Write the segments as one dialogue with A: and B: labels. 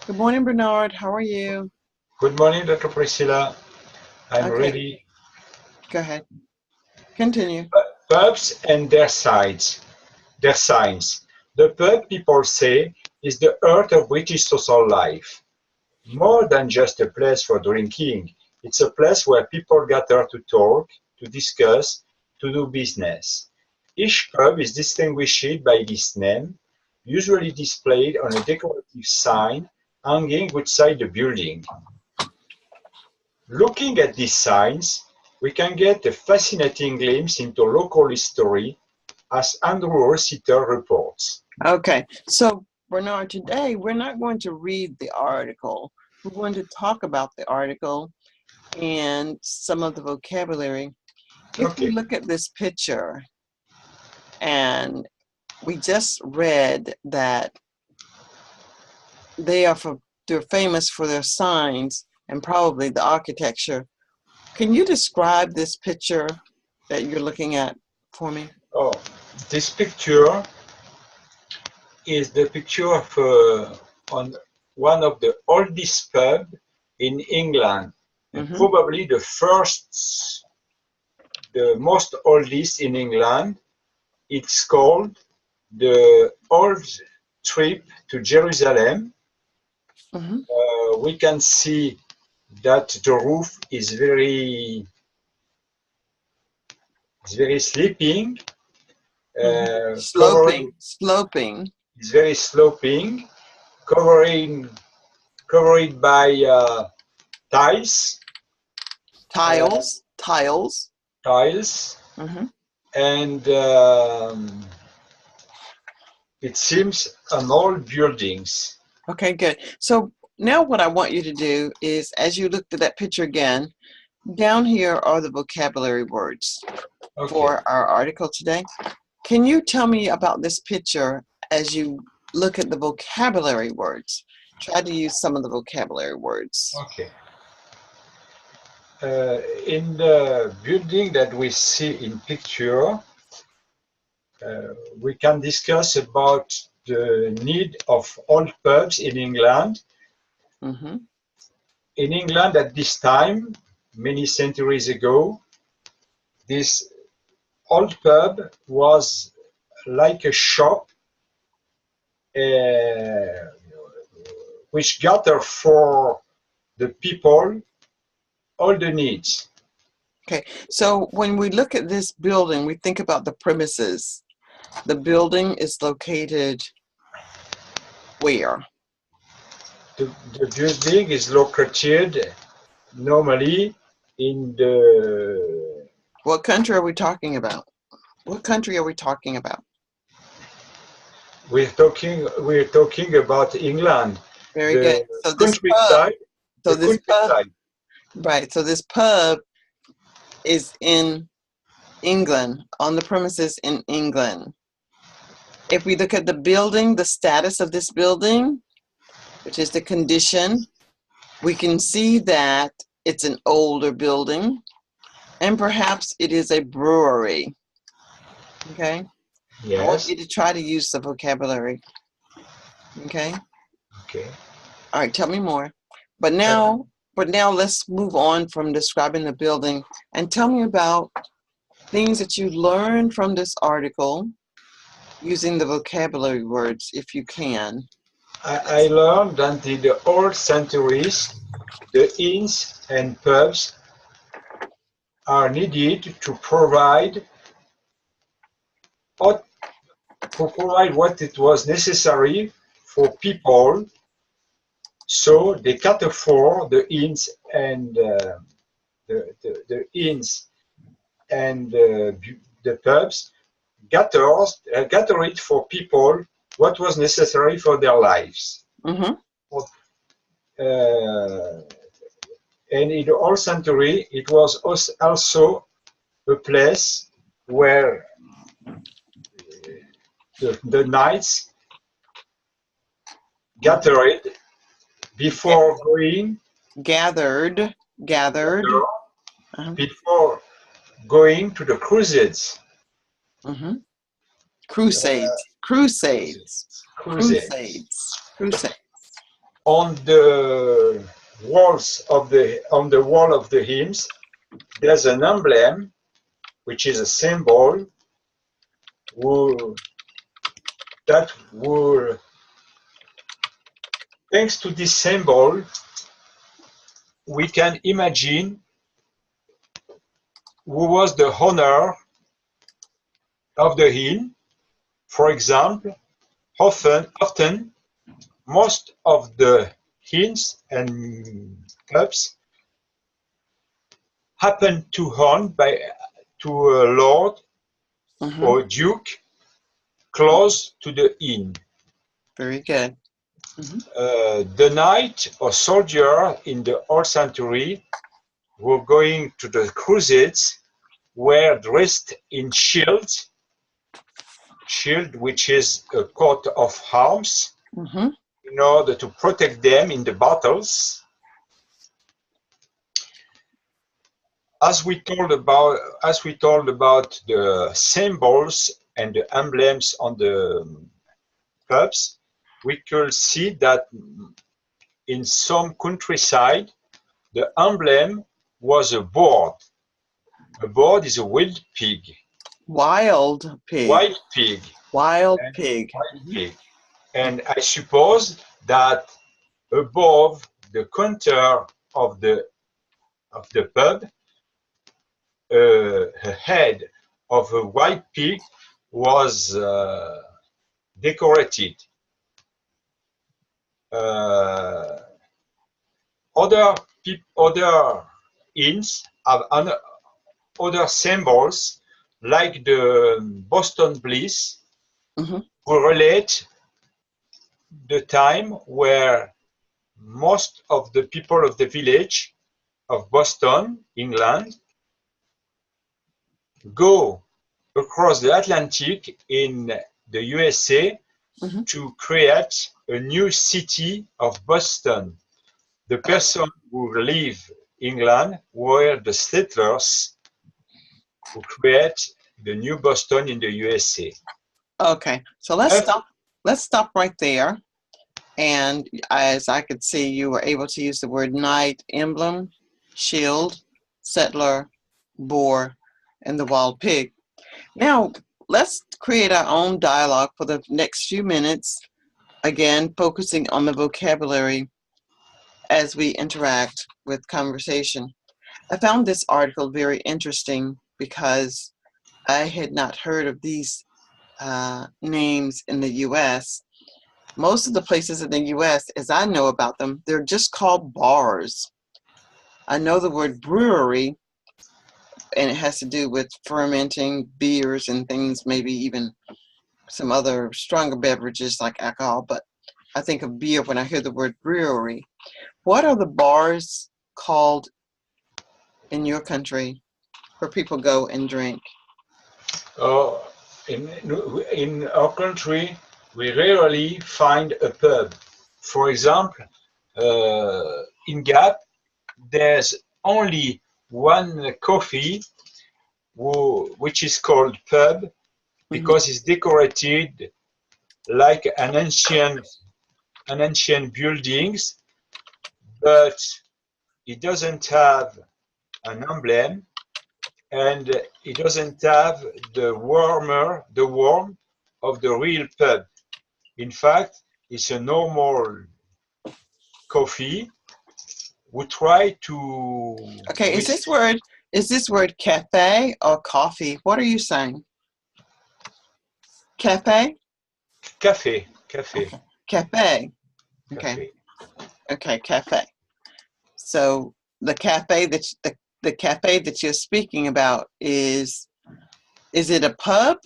A: Good morning, Bernard. How are you?
B: Good morning, Dr. Priscilla. I'm
A: Okay,
B: ready.
A: go ahead. Continue.
B: Pubs and their signs. The pub, people say, is the heart of British social life. More than just a place for drinking, it's a place where people gather to talk, to discuss, to do business. Each pub is distinguished by this name, usually displayed on a decorative sign hanging outside the building. Looking at these signs, we can get a fascinating glimpse into local history, as Andrew Rossiter reports.
A: Okay, so Bernard, today we're not going to read the article. We're going to talk about the article and some of the vocabulary. If we
B: Okay,
A: look at this picture, and we just read that they are they're famous for their signs and probably the architecture. Can you describe this picture that you're looking at for me?
B: oh, this picture is the picture of on one of the oldest pub in England, and
A: Mm-hmm.
B: probably the most oldest in England. It's called the Old Trip to Jerusalem.
A: Mm-hmm.
B: We can see that the roof is very sleeping,
A: Mm-hmm.
B: covering
A: Sloping.
B: is very sloping, covering covered by tiles, uh,
A: Tiles.
B: tiles,
A: Hmm.
B: and it seems an old buildings.
A: Okay, good. So now what I want you to do is, as you looked at that picture again, down here are the vocabulary words
B: Okay.
A: for our article today. Can you tell me about this picture as you look at the vocabulary words? Try to use some of the vocabulary words.
B: Okay. In the building that we see in picture, we can discuss about the need of old pubs in England.
A: Mm-hmm.
B: In England at this time, many centuries ago, this old pub was like a shop uh, which gather for the people all the needs.
A: Okay, so when we look at this building, we think about the premises. The building is located where?
B: The building is located normally in the
A: What country are we talking about? What country are we talking about?
B: we're talking about England,
A: Very good.
B: the
A: So
B: the
A: this pub,
B: countryside.
A: right. So this pub is in England, on the premises in England. If we look at the building, the status of this building, which is the condition, we can see that it's an older building and perhaps it is a brewery. Okay. I want
B: Yes.
A: you to try to use the vocabulary. Okay.
B: Okay.
A: All right. Tell me more. But
B: Uh,
A: now, but now let's move on from describing the building and tell me about things that you learned from this article using the vocabulary words if you can.
B: I learned that in the old centuries, the inns and pubs are needed what, to provide what it was necessary for people, so they can't afford the inns and the inns and the pubs gather it for people what was necessary for their lives.
A: Mm-hmm.
B: Uh, and in the old century, it was also a place where the knights gathered before going
A: Gathered, gathered.
B: gather
A: Uh-huh.
B: before going to the crusades.
A: Mm-hmm.
B: Uh,
A: Crusades, crusades,
B: crusades.
A: crusades, crusades.
B: On the on the wall of the hymns, there's an emblem, which is a symbol that will, thanks to this symbol, we can imagine who was the owner of the hymn. For example, often most of the hymns and pubs happen to own to a lord or duke close to the inn.
A: Very good.
B: The knight or soldier in the old century who were going to the crusades were dressed in shield, which is a coat of arms, in order to protect them in the battles. As we told about the symbols and the emblems on the pubs, we could see that in some countryside, the emblem was a boar. A boar is a wild pig.
A: Wild pig.
B: Wild pig.
A: Wild pig.
B: Wild pig. And I suppose that above the counter of the pub, a head of a white pig was decorated. Other inns have other symbols, like the Boston Bliss, who relate the time where most of the people of the village of Boston, England, go across the Atlantic in the USA to create a new city of Boston. The person who leave England were the settlers who create the new Boston in the USA.
A: Okay, so let's stop right there. And as I could see, you were able to use the word knight, emblem, shield, settler, boar, and the wild pig. Now, let's create our own dialogue for the next few minutes, again, focusing on the vocabulary as we interact with conversation. I found this article very interesting because I had not heard of these names in the U.S. Most of the places in the U.S., as I know about them, they're just called bars. I know the word brewery, and it has to do with fermenting beers and things, maybe even some other stronger beverages like alcohol, but I think of beer when I hear the word brewery. What are the bars called in your country where people go and drink?
B: In our country, we rarely find a pub. For example, in Gap, there's only one coffee which is called pub because it's decorated like an ancient buildings, but it doesn't have an emblem and it doesn't have the warmth of the real pub. In fact, it's a normal coffee. We try to.
A: Okay, is this word cafe or coffee? What are you saying? Cafe?
B: Cafe.
A: Okay. Cafe. Okay. Okay, cafe. So the cafe that you're speaking about is it a pub?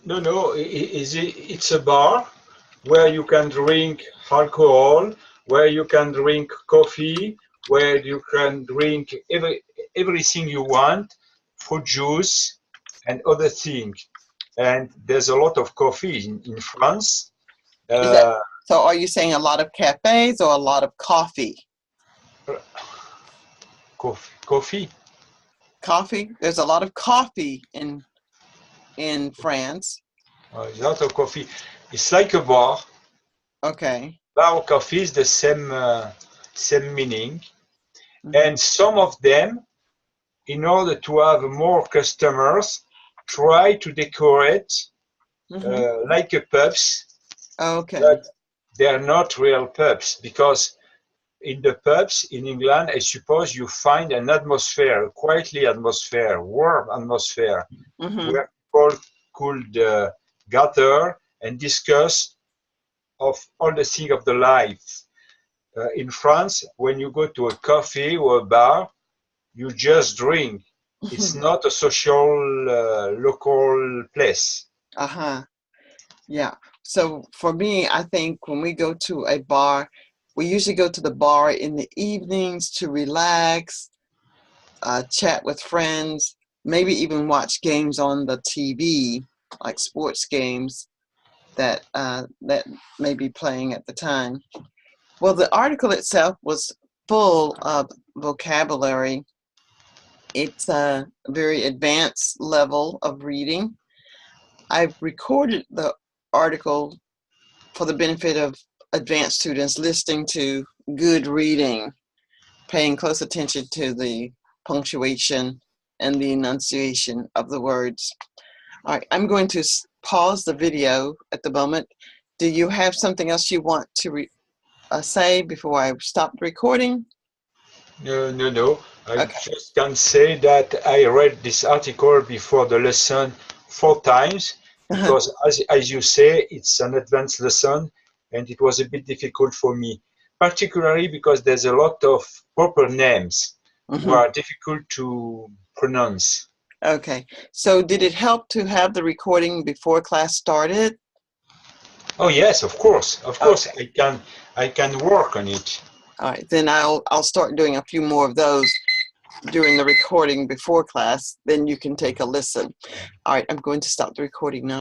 B: No, it's a bar where you can drink alcohol, where you can drink coffee, where you can drink everything you want, fruit juice and other things. And there's a lot of coffee in France.
A: So are you saying a lot of cafes or a lot of coffee?
B: Coffee.
A: Coffee? There's a lot of coffee in France.
B: A lot of coffee. It's like a bar.
A: Okay.
B: bar coffee is the same meaning.
A: Mhm.
B: And some of them, in order to have more customers, try to decorate like a pubs,
A: Okay.
B: but they're not real pubs, because in the pubs in England, I suppose you find an atmosphere, a quietly atmosphere, warm atmosphere,
A: Hmm.
B: where people could gather and discuss of all the things of the life. In France, when you go to a coffee or a bar, you just drink. It's not a social local place.
A: Uh-huh. Yeah. So for me, I think when we go to a bar, we usually go to the bar in the evenings to relax, chat with friends, maybe even watch games on the TV, like sports games that may be playing at the time. Well, the article itself was full of vocabulary. It's a very advanced level of reading. I've recorded the article for the benefit of advanced students listening to good reading, paying close attention to the punctuation and the enunciation of the words. All right, I'm going to pause the video at the moment. Do you have something else you want to say before I stop the recording?
B: No. I
A: Okay.
B: just can say that I read this article before the lesson 4 times, because as you say, it's an advanced lesson and it was a bit difficult for me, particularly because there's a lot of proper names who
A: Mhm.
B: are difficult to pronounce.
A: Okay. So did it help to have the recording before class started?
B: Oh yes, of course,
A: Okay.
B: I can work on it.
A: All right. Then I'll start doing a few more of those during the recording before class. Then you can take a listen. All right. I'm going to stop the recording now.